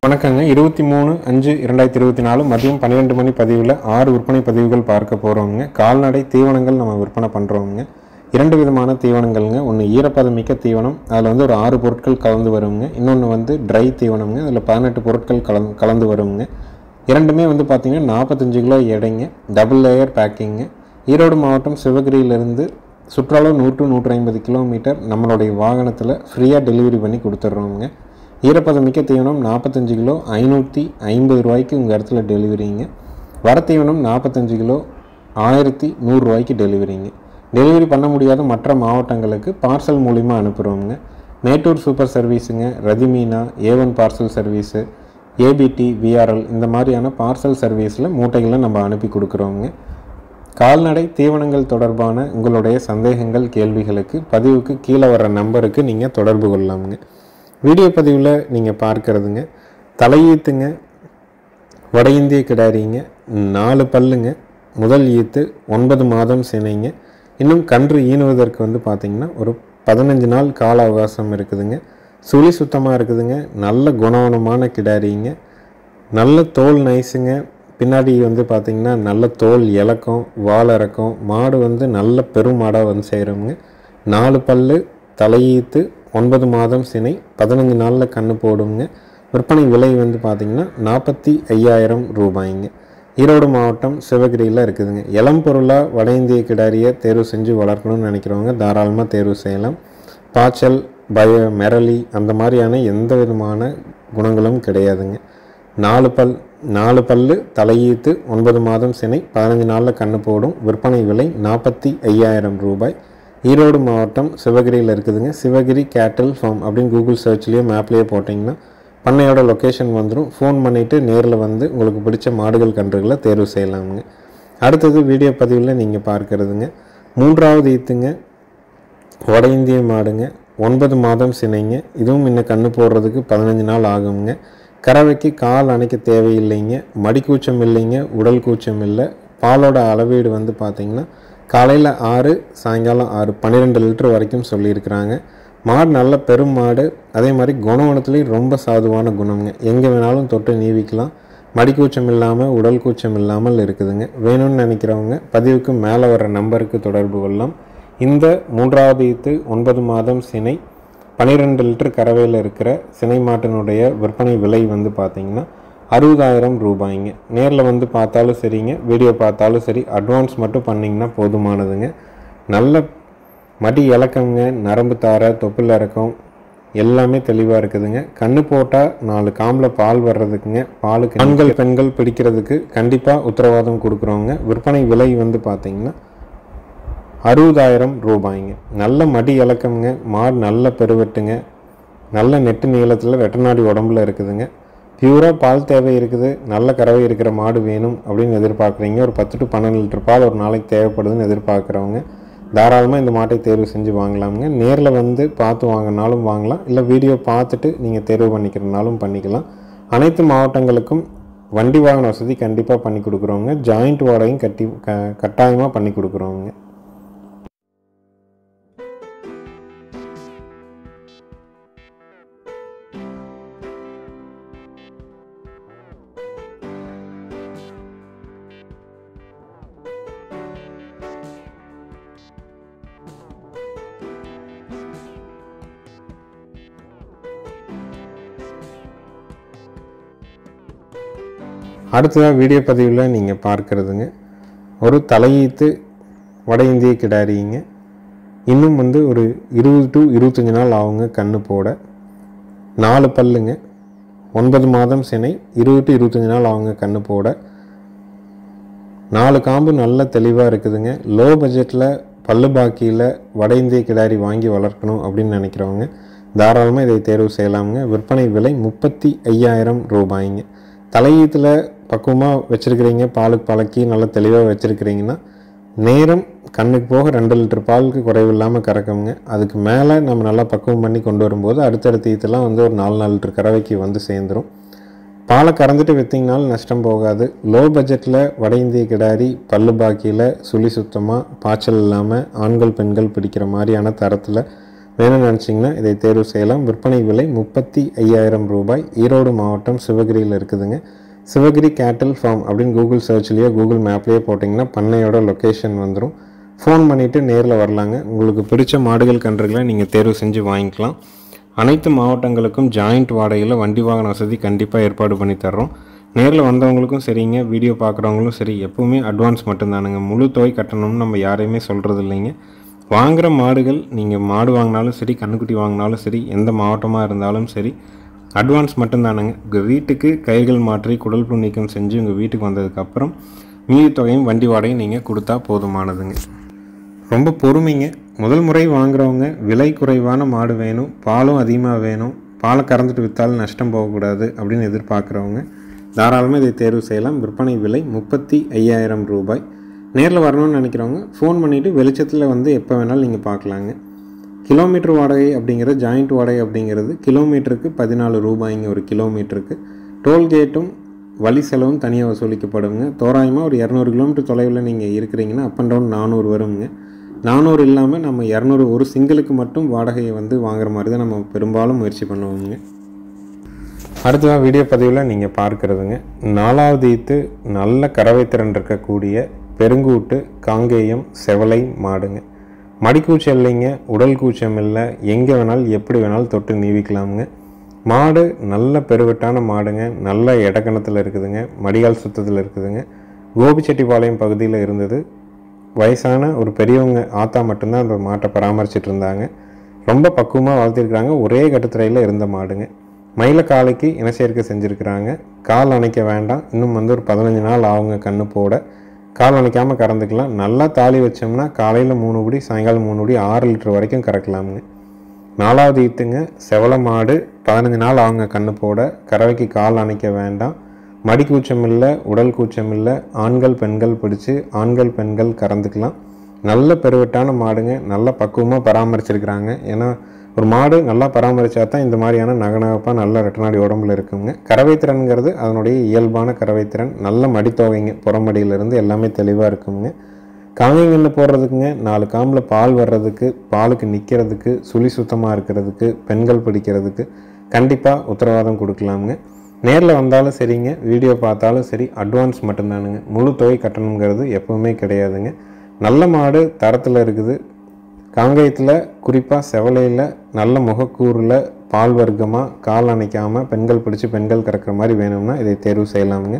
வணக்கங்க. 23/5/2024 மதியம் 12 மணி பதிவில் 6 விற்பனை பதிவுகள் பார்க்க போகிறோங்க. கால்நடை தீவனங்கள் நம்ம விற்பனை பண்ணுறோங்க. 2 விதமான தீவனங்கள்ங்க. ஒன்று ஈரப்பதமிக்க தீவனம், அதில் வந்து ஒரு 6 பொருட்கள் கலந்து வருங்க. இன்னொன்று வந்து ட்ரை தீவனம்ங்க, அதில் 18 பொருட்கள் கலந்து வருங்க. இரண்டுமே வந்து பார்த்திங்கன்னா 45 கிலோ எடைங்க, டபுள் லேயர் பேக்கிங்க. ஈரோடு மாவட்டம் சிவகிரியிலிருந்து சுற்றளவு 100 to 150 கிலோமீட்டர் நம்மளுடைய வாகனத்தில் ஃப்ரீயாக டெலிவரி பண்ணி கொடுத்துட்றோங்க. ஈரப்பதமிக்க தீவனம் 45 கிலோ 550 ரூபாய்க்கு உங்கள் இடத்துல டெலிவரிங்க. வர தீவனம் 45 கிலோ 1100 ரூபாய்க்கு டெலிவரிங்க. டெலிவரி பண்ண முடியாத மற்ற மாவட்டங்களுக்கு பார்சல் மூலிமா அனுப்புகிறோங்க. மேட்டூர் சூப்பர் சர்வீஸுங்க, Rathimeena, A1 parcel service, ABT, VRL இந்த மாதிரியான பார்சல் சர்வீஸில் மூட்டைகளை நம்ம அனுப்பி கொடுக்குறோங்க. கால்நடை தீவனங்கள் தொடர்பான உங்களுடைய சந்தேகங்கள், கேள்விகளுக்கு பதிவுக்கு கீழே வர நம்பருக்கு நீங்கள் தொடர்பு கொள்ளலாமுங்க. வீடியோ பதிவில் நீங்கள் பார்க்குறதுங்க தலையீத்துங்க, வட இந்திய கிடாரிங்க, 4 பல்லுங்க, முதல் ஈத்து 9 மாதம் சினைங்க. இன்னும் கன்று ஈனுவதற்கு வந்து பார்த்திங்கன்னா ஒரு 15 நாள் கால அவகாசம் இருக்குதுங்க. சுழி சுத்தமாக இருக்குதுங்க. நல்ல குணவனமான கிடாரிங்க, நல்ல தோல் நைஸுங்க. பின்னாடி வந்து பார்த்திங்கன்னா நல்ல தோல் இலக்கம், வால் இறக்கம். மாடு வந்து நல்ல பெருமாடாக வந்து செய்கிறோங்க. 4 பல்லு, தலையீத்து, 9 மாதம் சினை, 15 நாளில் கன்று போடுங்க. விற்பனை விலை வந்து பார்த்திங்கன்னா 45,000 ரூபாய்ங்க. ஈரோடு மாவட்டம் சிவகிரியில் இருக்குதுங்க. இளம் பொருளாக வட இந்திய கிடாரியை தேர்வு செஞ்சு வளர்க்கணும்னு நினைக்கிறவங்க தாராளமாக தேர்வு செய்யலாம். பாய்ச்சல், மெரளி அந்த மாதிரியான எந்த விதமான குணங்களும் கிடையாதுங்க. 4 பல்லு, தலையீத்து, 9 மாதம் சினை, 15 நாளில் கன்று போடும். விற்பனை விலை 45,000 ரூபாய். ஈரோடு மாவட்டம் சிவகிரியில் இருக்குதுங்க. சிவகிரி கேட்டில் ஃபார்ம் அப்படின்னு கூகுள் சர்ச்லேயோ மேப்லேயோ போட்டிங்கன்னா பண்ணையோட லொக்கேஷன் வந்துடும். ஃபோன் பண்ணிவிட்டு நேரில் வந்து உங்களுக்கு பிடிச்ச மாடுகள் கன்றுகளை தேர்வு செய்யலாமுங்க. அடுத்தது வீடியோ பதிவில் நீங்கள் பார்க்குறதுங்க 3வது ஈத்துங்க, வட இந்திய மாடுங்க, 9 மாதம் சினைங்க. இதுவும் இன்னும் கன்று போடுறதுக்கு 15 நாள் ஆகுங்க. கறவைக்கு கால் அணைக்க தேவையில்லைங்க. மடி கூச்சம் இல்லைங்க, உடல் கூச்சம் இல்லை. பாலோட அளவீடு வந்து பார்த்திங்கன்னா காலையில் 6, சாயங்காலம் 6, 12 லிட்டர் வரைக்கும் சொல்லியிருக்கிறாங்க. மாடு நல்ல பெரும் மாடு, அதே மாதிரி குணவனத்துலேயும் ரொம்ப சாதுவான குணம்ங்க. எங்கே வேணாலும் தொட்டு நீவிக்கலாம். மடி கூச்சம் இல்லாமல், உடல் கூச்சம் இல்லாமல் இருக்குதுங்க. வேணும்னு நினைக்கிறவங்க பதிவுக்கு மேலே வர நம்பருக்கு தொடர்பு கொள்ளலாம். இந்த 3வது ஈத்து 9 மாதம் சினை 12 லிட்டர் கறவையில் இருக்கிற சினை மாட்டினுடைய விற்பனை விலை வந்து பார்த்திங்கன்னா 60,000 ரூபாய்ங்க. நேரில் வந்து பார்த்தாலும் சரிங்க, வீடியோ பார்த்தாலும் சரி, அட்வான்ஸ் மட்டும் பண்ணிங்கன்னா போதுமானதுங்க. நல்ல மடி இலக்கங்க, நரம்பு தாரை, தொப்புள் இறக்கம் எல்லாமே தெளிவாக இருக்குதுங்க. கன்று போட்டால் 4 காம்பில் பால் வர்றதுக்குங்க. பாலுக்கு ஆண்கள் பெண்கள் பிடிக்கிறதுக்கு கண்டிப்பாக உத்தரவாதம் கொடுக்குறோங்க. விற்பனை விலை வந்து பார்த்திங்கன்னா 60,000 ரூபாய்ங்க. நல்ல மடி இலக்கம்ங்க. மாடு நல்ல பெருவெட்டுங்க, நல்ல நெட்டு நீளத்தில் வெட்டநாடி உடம்புல இருக்குதுங்க. பியூராக பால் தேவை இருக்குது, நல்ல கறவை இருக்கிற மாடு வேணும் அப்படின்னு எதிர்பார்க்குறீங்க. ஒரு 10 to 12 லிட்டர் பால் ஒரு நாளைக்கு தேவைப்படுதுன்னு எதிர்பார்க்குறவங்க தாராளமாக இந்த மாட்டை தேர்வு செஞ்சு வாங்கலாமுங்க. நேரில் வந்து பார்த்து வாங்கினாலும் வாங்கலாம், இல்லை வீடியோ பார்த்துட்டு நீங்கள் தேர்வு பண்ணிக்கிறனாலும் பண்ணிக்கலாம். அனைத்து மாவட்டங்களுக்கும் வண்டி வாகன வசதி கண்டிப்பாக பண்ணி கொடுக்குறோங்க. ஜாயிண்ட் வாடகையும் கட்டாயமாக பண்ணி கொடுக்குறோங்க. அடுத்ததாக வீடியோ பதிவில் நீங்கள் பார்க்குறதுங்க ஒரு தலையீத்து வட இந்திய கிடாரிங்க. இன்னும் வந்து ஒரு 20 to 25 நாள் ஆகுங்க கன்று போட. 4 பல்லுங்க, 9 மாதம் சினை, 20 to 25 நாள் ஆகுங்க கன்று போட. 4 காம்பு நல்ல தெளிவாக இருக்குதுங்க. லோ பட்ஜெட்டில் பல்லு பாக்கியில் வட இந்திய கிடாரி வாங்கி வளர்க்கணும் அப்படின்னு நினைக்கிறவங்க தாராளமாக இதை தேர்வு செய்யலாமுங்க. விற்பனை விலை 35,000 ரூபாய்ங்க. தலையீத்தில் பக்குவமாக வச்சுருக்கிறீங்க, பாலுக்கு பழக்கி நல்லா தெளிவாக வச்சுருக்கிறீங்கன்னா நேரம் கண்ணுக்கு போக 2 லிட்டர் பாலுக்கு குறைவில்லாமல் கறக்குங்க. அதுக்கு மேலே நம்ம நல்லா பக்குவம் பண்ணி கொண்டு வரும்போது அடுத்தடுத்த ஈத்தெல்லாம் வந்து ஒரு 4 லிட்டர் கறவைக்கு வந்து சேர்ந்துடும். பாலை கறந்துட்டு விற்றிங்கனாலும் நஷ்டம் போகாது. லோ பட்ஜெட்டில் வட இந்திய கிடாரி பல்லு பாக்கியில் சுழி சுத்தமாக பாய்ச்சல் இல்லாமல் ஆண்கள் பெண்கள் பிடிக்கிற மாதிரியான தரத்தில் வேணும்னு நினச்சிங்கன்னா இதை தேர்வு செய்யலாம். விற்பனை விலை 35,000 ரூபாய். ஈரோடு மாவட்டம் சிவகிரியில் இருக்குதுங்க. சிவகிரி கேட்டில் ஃபார்ம் அப்படின்னு கூகுள் சர்ச்லேயோ கூகுள் மேப்லேயோ போட்டிங்கன்னா பண்ணையோட லொக்கேஷன் வந்துடும். ஃபோன் பண்ணிவிட்டு நேரில் வரலாங்க. உங்களுக்கு பிடிச்ச மாடுகள் கன்றுகளை நீங்கள் தேர்வு செஞ்சு வாங்கிக்கலாம். அனைத்து மாவட்டங்களுக்கும் ஜாயிண்ட் வாடகையில் வண்டி வாகன வசதி கண்டிப்பாக ஏற்பாடு பண்ணி தர்றோம். நேரில் வந்தவங்களுக்கும் சரிங்க, வீடியோ பார்க்குறவங்களும் சரி, எப்போவுமே அட்வான்ஸ் மட்டும்தானுங்க. முழு தொகை கட்டணும்னு நம்ம யாரையுமே சொல்கிறது இல்லைங்க. வாங்குகிற மாடுகள் நீங்கள் மாடு வாங்கினாலும் சரி, கன்றுக்குட்டி வாங்கினாலும் சரி, எந்த மாவட்டமாக இருந்தாலும் சரி, அட்வான்ஸ் மட்டும்தானுங்க. உங்கள் வீட்டுக்கு கைகள் மாற்றி குடல் புண் நீக்கம் செஞ்சு உங்கள் வீட்டுக்கு வந்ததுக்கப்புறம் மீதி தொகையும் வண்டி வாடகையும் நீங்கள் கொடுத்தா போதுமானதுங்க. ரொம்ப பொறுமைங்க. முதல் முறை வாங்குறவங்க விலை குறைவான மாடு வேணும், பாலும் அதிகமாக வேணும், பாலை கறந்துட்டு விற்றாலும் நஷ்டம் போகக்கூடாது அப்படின்னு எதிர்பார்க்குறவங்க தாராளமாக இதை தேர்வு செய்யலாம். விற்பனை விலை 35,000 ரூபாய். நேரில் வரணும்னு நினைக்கிறவங்க ஃபோன் பண்ணிவிட்டு வெளிச்சத்தில் வந்து எப்போ வேணாலும் நீங்கள் பார்க்கலாங்க. கிலோமீட்டர் வாடகை அப்படிங்கிறது, ஜாயிண்ட் வாடகை அப்படிங்கிறது கிலோமீட்டருக்கு 14 ரூபாய்ங்க. ஒரு கிலோமீட்டருக்கு டோல்கேட்டும் வழி செலவும் தனியாக வசூலிக்கப்படுங்க. தோராயமாக ஒரு 200 கிலோமீட்டர் தொலைவில் நீங்கள் இருக்கிறீங்கன்னா அப் அண்ட் டவுன் 400 வருங்க. 400 இல்லாமல் நம்ம 200 ஒரு சிங்கிளுக்கு மட்டும் வாடகையை வந்து வாங்குற மாதிரி தான் நம்ம பெரும்பாலும் முயற்சி பண்ணுவோங்க. அடுத்ததான் வீடியோ பதிவில் நீங்கள் பார்க்குறதுங்க 4வது ஈத்து நல்ல கறவைத்திறன் இருக்கக்கூடிய பெருங்கூட்டு காங்கேயம் செவலை மாடுங்க. மடிக்கூச்சம் இல்லைங்க, உடல் கூச்சம் இல்லை, எங்கே வேணாலும் எப்படி வேணாலும் தொட்டு நீவிக்கலாமுங்க. மாடு நல்ல பெருவட்டான மாடுங்க, நல்ல இடக்கணத்தில் இருக்குதுங்க, மடிகால் சுத்தத்தில் இருக்குதுங்க. கோபிச்செட்டிப்பாளையம் பகுதியில் இருந்தது. வயசான ஒரு பெரியவங்க ஆத்தா மட்டும்தான் அந்த மாட்டை பராமரிச்சுட்டு இருந்தாங்க. ரொம்ப பக்குவமாக வளர்த்திருக்கிறாங்க. ஒரே கட்டுத்துறையில் இருந்த மாடுங்க. மயில காலைக்கு இனச்சேர்க்கை செஞ்சுருக்கிறாங்க. கால் அணைக்க வேண்டாம், இன்னும் வந்து ஒரு 15 நாள் ஆகுங்க கண்ணு போட. கால் அணைக்காமல் கறந்துக்கலாம். நல்லா தாலி வச்சோம்னா காலையில் 3 குடி, சாயங்காலம் 3 குடி, 6 லிட்டர் வரைக்கும் கறக்கலாமுங்க. 4வது ஈத்துங்க செவலை மாடு. 15 நாள் ஆகுங்க கண்ணு போட. கறவைக்கு கால் அணைக்க வேண்டாம். மடி கூச்சம் இல்லை, உடல் கூச்சம் இல்லை. ஆண்கள் பெண்கள் பிடிச்சி ஆண்கள் பெண்கள் கறந்துக்கலாம். நல்ல பெருவட்டான மாடுங்க. நல்ல பக்குவமாக பராமரிச்சிருக்கிறாங்க. ஏன்னா ஒரு மாடு நல்லா பராமரித்தா தான் இந்த மாதிரியான நகநகப்பாக நல்ல ரெட்டநாடி உடம்புல இருக்குங்க. கறவைத்திறன்கிறது அதனுடைய இயல்பான கறவைத்திறன். நல்ல மடித்தொகைங்க, புறமடியிலிருந்து எல்லாமே தெளிவாக இருக்குங்க. காங்கேயங்கன்று போடுறதுக்குங்க 4 காம்பில் பால் வர்றதுக்கு, பாலுக்கு நிற்கிறதுக்கு, சுழி சுத்தமாக இருக்கிறதுக்கு, பெண்கள் பிடிக்கிறதுக்கு கண்டிப்பாக உத்தரவாதம் கொடுக்கலாமுங்க. நேரில் வந்தாலும் சரிங்க, வீடியோ பார்த்தாலும் சரி, அட்வான்ஸ் மட்டும்தானுங்க. முழு தொகை கட்டணுங்கிறது எப்போவுமே கிடையாதுங்க. நல்ல மாடு தரத்தில் இருக்குது. காங்கேயத்தில் குறிப்பாக செவலையில் நல்ல முகக்கூறில் பால் வர்க்கமாக கால் அணைக்காமல் பெண்கள் பிடிச்சி பெண்கள் கறக்கிற மாதிரி வேணும்னா இதை தேர்வு செய்யலாமுங்க.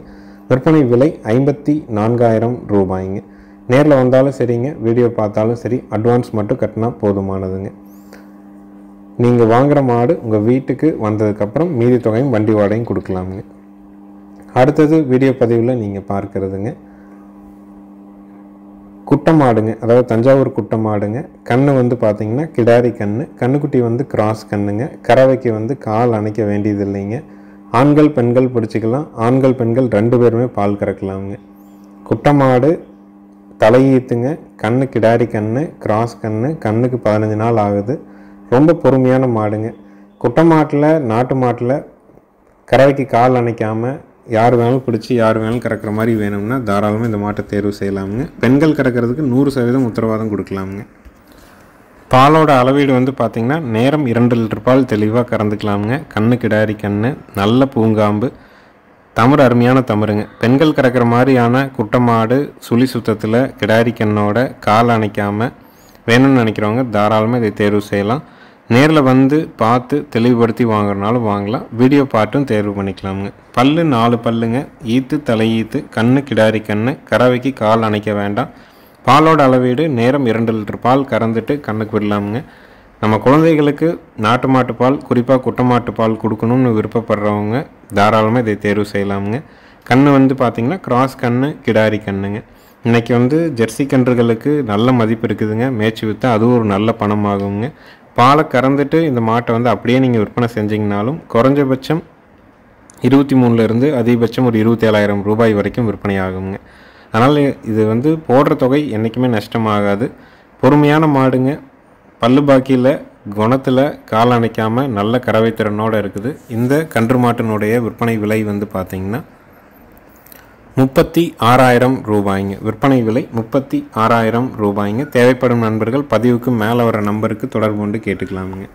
விற்பனை விலை 54,000 ரூபாய்ங்க. நேரில் வந்தாலும் சரிங்க, வீடியோ பார்த்தாலும் சரி, அட்வான்ஸ் மட்டும் கட்டினா போதுமானதுங்க. நீங்கள் வாங்குகிற மாடு உங்கள் வீட்டுக்கு வந்ததுக்கப்புறம் மீதி தொகையும் வண்டி வாடகையும் கொடுக்கலாமுங்க. அடுத்தது வீடியோ பதிவில் நீங்கள் பார்க்குறதுங்க குட்டை மாடுங்க. அதாவது தஞ்சாவூர் குட்டை மாடுங்க. கண்ணு வந்து பார்த்திங்கன்னா கிடாரி கண்ணு. கண்ணுக்குட்டி வந்து கிராஸ் கண்ணுங்க. கறவைக்கு வந்து கால் அணைக்க வேண்டியது இல்லைங்க. ஆண்கள் பெண்கள் பிடிச்சிக்கலாம். ஆண்கள் பெண்கள் 2 பேருமே பால் கறக்கலாமுங்க. குட்டை மாடு தலையீத்துங்க. கண்ணு கிடாரி கண்ணு, கிராஸ் கண்ணு. கண்ணுக்கு 15 நாள் ஆகுது. ரொம்ப பொறுமையான மாடுங்க. குட்டை மாட்டில், நாட்டு மாட்டில் கறவைக்கு கால் அணைக்காமல் யார் வேணாலும் பிடிச்சி யார் வேணாலும் கறக்கிற மாதிரி வேணும்னா தாராளமாக இந்த மாட்டை தேர்வு செய்யலாமுங்க. பெண்கள் கறக்கிறதுக்கு 100% உத்தரவாதம் கொடுக்கலாமுங்க. பாலோட அளவீடு வந்து பார்த்திங்கன்னா நேரம் 2 லிட்டர் பால் தெளிவாக கறந்துக்கலாமுங்க. கண்ணு கிடாரி கண்ணு, நல்ல பூங்காம்பு, தமிழ் அருமையான தமிழுங்க. பெண்கள் கறக்கிற மாதிரியான குட்டை மாடு சுழி சுத்தத்தில் கிடாரி கண்ணோட கால் அணைக்காமல் வேணும்னு நினைக்கிறவங்க தாராளமாக இதை தேர்வு செய்யலாம். நேரில் வந்து பார்த்து தெளிவுபடுத்தி வாங்குறதுனாலும் வாங்கலாம். வீடியோ பார்ட்டும் தேர்வு பண்ணிக்கலாமுங்க. பல்லு 4 பல்லுங்க. ஈத்து தலையீத்து, கண்ணு கிடாரி கண்ணு, கறவைக்கு கால் அணைக்க வேண்டாம். பாலோட அளவீடு நேரம் 2 லிட்டர் பால் கறந்துட்டு கண்ணுக்கு விடலாமுங்க. நம்ம குழந்தைகளுக்கு நாட்டு மாட்டு பால், குறிப்பாக குட்டை மாட்டு பால் கொடுக்கணும்னு விருப்பப்படுறவங்க தாராளமாக இதை தேர்வு செய்யலாமுங்க. கண்ணு வந்து பார்த்திங்கன்னா கிராஸ் கண்ணு, கிடாரி கண்ணுங்க. இன்றைக்கி வந்து ஜெர்சி கன்றுகளுக்கு நல்ல மதிப்பு இருக்குதுங்க. மேய்ச்சி விற்றா அதுவும் ஒரு நல்ல பணம் ஆகுங்க. பாலை கறந்துட்டு இந்த மாட்டை வந்து அப்படியே நீங்கள் விற்பனை செஞ்சிங்கனாலும் குறைஞ்சபட்சம் 23,000 அதிகபட்சம் ஒரு 27,000 ரூபாய் வரைக்கும் விற்பனை ஆகுங்க. அதனால் இது வந்து போடுற தொகை என்றைக்குமே நஷ்டமாகாது. பொறுமையான மாடுங்க. பல்லு பாக்கியில், குணத்தில் கால் அணைக்காமல் நல்ல கறவைத்திறனோடு இருக்குது. இந்த கன்று மாட்டினுடைய விற்பனை விலை வந்து பார்த்திங்கன்னா 36,000 ரூபாய்ங்க. விற்பனை விலை 36,000 ரூபாய்ங்க. தேவைப்படும் நண்பர்கள் பதிவுக்கு மேலே வர நம்பருக்கு தொடர்பு கொண்டு கேட்டுக்கலாமுங்க.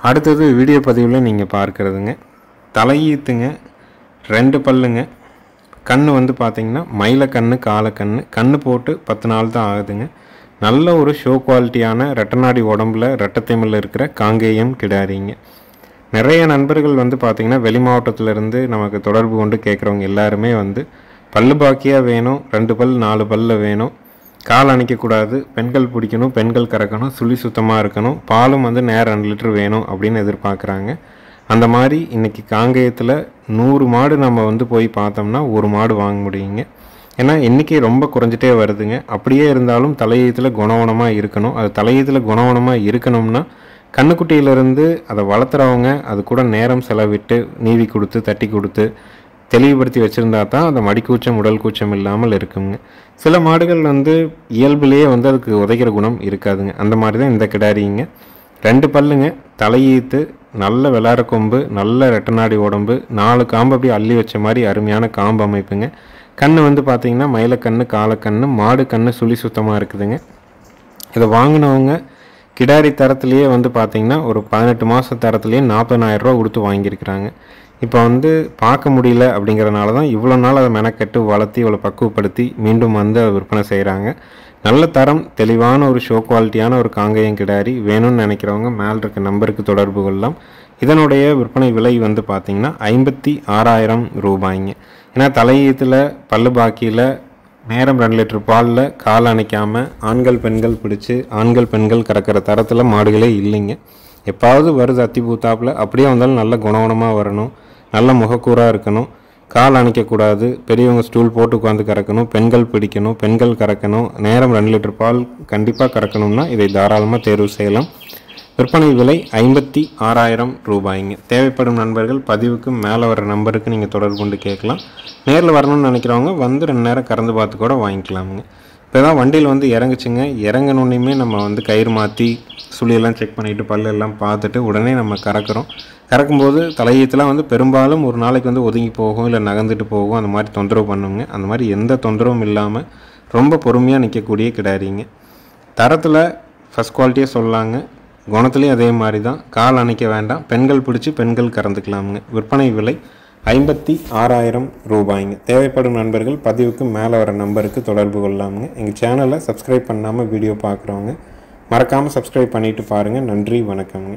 அடுத்தது வீடியோ பதிவில் நீங்கள் பார்க்குறதுங்க தலையீத்துங்க, 2 பல்லுங்க. கண் வந்து பார்த்திங்கன்னா மயிலக்கண்ணு, காலக்கண்ணு. கண் போட்டு 10 நாள் தான் ஆகுதுங்க. நல்ல ஒரு ஷோ குவாலிட்டியான ரெட்டநாடி உடம்பில் ரெட்டத்தைமில் இருக்கிற காங்கேயம் கிடாரிங்க. நிறைய நண்பர்கள் வந்து பார்த்திங்கன்னா வெளி மாவட்டத்திலேருந்து நமக்கு தொடர்பு கொண்டு கேட்குறவங்க எல்லாருமே வந்து பல்லு பாக்கியாக வேணும், 2 பல் 4 பல்லில் வேணும், கால் அணைக்கக்கூடாது, பெண்கள் பிடிக்கணும், பெண்கள் கறக்கணும், சுழி சுத்தமாக இருக்கணும், பாலும் வந்து நேரம் 2 லிட்டர் வேணும் அப்படின்னு எதிர்பார்க்குறாங்க. அந்த மாதிரி இன்றைக்கி காங்கேயத்தில் 100 மாடு நம்ம வந்து போய் பார்த்தோம்னா 1 மாடு வாங்க முடியுங்க. ஏன்னா எண்ணிக்கை ரொம்ப குறைஞ்சிட்டே வருதுங்க. அப்படியே இருந்தாலும் தலையீத்தில் குணவனமாக இருக்கணும். அது தலையீத்தில் குணவனமாக இருக்கணும்னா கண்ணுக்குட்டியிலேருந்து அதை வளர்த்துறவங்க அது கூட நேரம் செலவிட்டு நீவி கொடுத்து தட்டி கொடுத்து தெளிவுபடுத்தி வச்சுருந்தா தான் அந்த மடிக்கூச்சம் உடல் கூச்சம் இல்லாமல் இருக்குங்க. சில மாடுகள் வந்து இயல்பிலேயே வந்து அதுக்கு உதைக்கிற குணம் இருக்காதுங்க. அந்த மாதிரி தான் இந்த கிடாரிங்க. 2 பல்லுங்க, தலையீத்து, நல்ல விளாட கொம்பு, நல்ல ரெட்டநாடி உடம்பு, 4 காம்பு அப்படியே அள்ளி வச்ச மாதிரி அருமையான காம்பு அமைப்புங்க. கண் வந்து பார்த்திங்கன்னா மயிலக்கண்ணு, காலக்கண்ணு, மாடு கண்ணு சுழி சுத்தமாக இருக்குதுங்க. இதை வாங்கினவங்க கிடாரி தரத்துலேயே வந்து பார்த்திங்கன்னா ஒரு 18 மாத தரத்துலேயே 40,000 ரூபா கொடுத்து வாங்கியிருக்கிறாங்க. இப்போ வந்து பார்க்க முடியல அப்படிங்கிறனால தான் இவ்வளோ நாள் அதை மெனக்கெட்டு வளர்த்தி இவ்வளோ பக்குவப்படுத்தி மீண்டும் வந்து அதை விற்பனை செய்கிறாங்க. நல்ல தரம் தெளிவான ஒரு ஷோ குவாலிட்டியான ஒரு காங்கேயம் கிடாரி வேணும்னு நினைக்கிறவங்க மேலே இருக்க நம்பருக்கு தொடர்பு கொள்ளலாம். இதனுடைய விற்பனை விலை வந்து பார்த்திங்கன்னா 56,000 ரூபாய்ங்க. ஏன்னா தலையீத்தில் பல்லு பாக்கியில் நேரம் 2 லிட்டர் பாலில் கால் அணைக்காமல் ஆண்கள் பெண்கள் பிடிச்சி ஆண்கள் பெண்கள் கறக்கிற தரத்தில் மாடுகளே இல்லைங்க. எப்பாவது வருது அத்தி பூத்தாப்பில், அப்படியே வந்தாலும் நல்ல குணவனமாக வரணும், நல்ல முகக்கூறாக இருக்கணும், கால் அணைக்கக்கூடாது, பெரியவங்க ஸ்டூல் போட்டு உட்காந்து கறக்கணும், பெண்கள் பிடிக்கணும், பெண்கள் கறக்கணும், நேரம் 2 லிட்டர் பால் கண்டிப்பாக கறக்கணும்னா இதை தாராளமாக தேர்வு செய்யலாம். விற்பனை விலை 56,000 ரூபாய்ங்க. தேவைப்படும் நண்பர்கள் பதிவுக்கு மேலே வர நம்பருக்கு நீங்கள் தொடர்பு கொண்டு கேட்கலாம். நேரில் வரணும்னு நினைக்கிறவங்க வந்து 2 நேரம் கறந்து பார்த்து கூட வாங்கிக்கலாமுங்க. இப்போ தான் வண்டியில் வந்து இறங்குச்சுங்க. இறங்கணுன்னையுமே நம்ம வந்து கயிறு மாற்றி சுழியெல்லாம் செக் பண்ணிவிட்டு பல்லெல்லாம் பார்த்துட்டு உடனே நம்ம கறக்கிறோம். கறக்கும்போது தலையீத்தெலாம் வந்து பெரும்பாலும் ஒரு நாளைக்கு வந்து ஒதுங்கி போகும், இல்லை நகர்ந்துட்டு போகும், அந்த மாதிரி தொந்தரவு பண்ணுங்க. அந்த மாதிரி எந்த தொந்தரவும் இல்லாமல் ரொம்ப பொறுமையாக நிற்கக்கூடிய கிடாரிங்க. தரத்தில் ஃபஸ்ட் குவாலிட்டியாக சொல்லலாங்க. குணத்துலேயும் அதே மாதிரி தான். கால் அணைக்க வேண்டாம், பெண்கள் பிடிச்சி பெண்கள் கறந்துக்கலாமுங்க. விற்பனை விலை 56,000 ரூபாய்ங்க. தேவைப்படும் நண்பர்கள் பதிவுக்கு மேலே வர நம்பருக்கு தொடர்பு கொள்ளலாமுங்க. எங்கள் சேனலை சப்ஸ்கிரைப் பண்ணாமல் வீடியோ பார்க்குறவங்க மறக்காமல் சப்ஸ்கிரைப் பண்ணிவிட்டு பாருங்கள். நன்றி, வணக்கம்ங்க.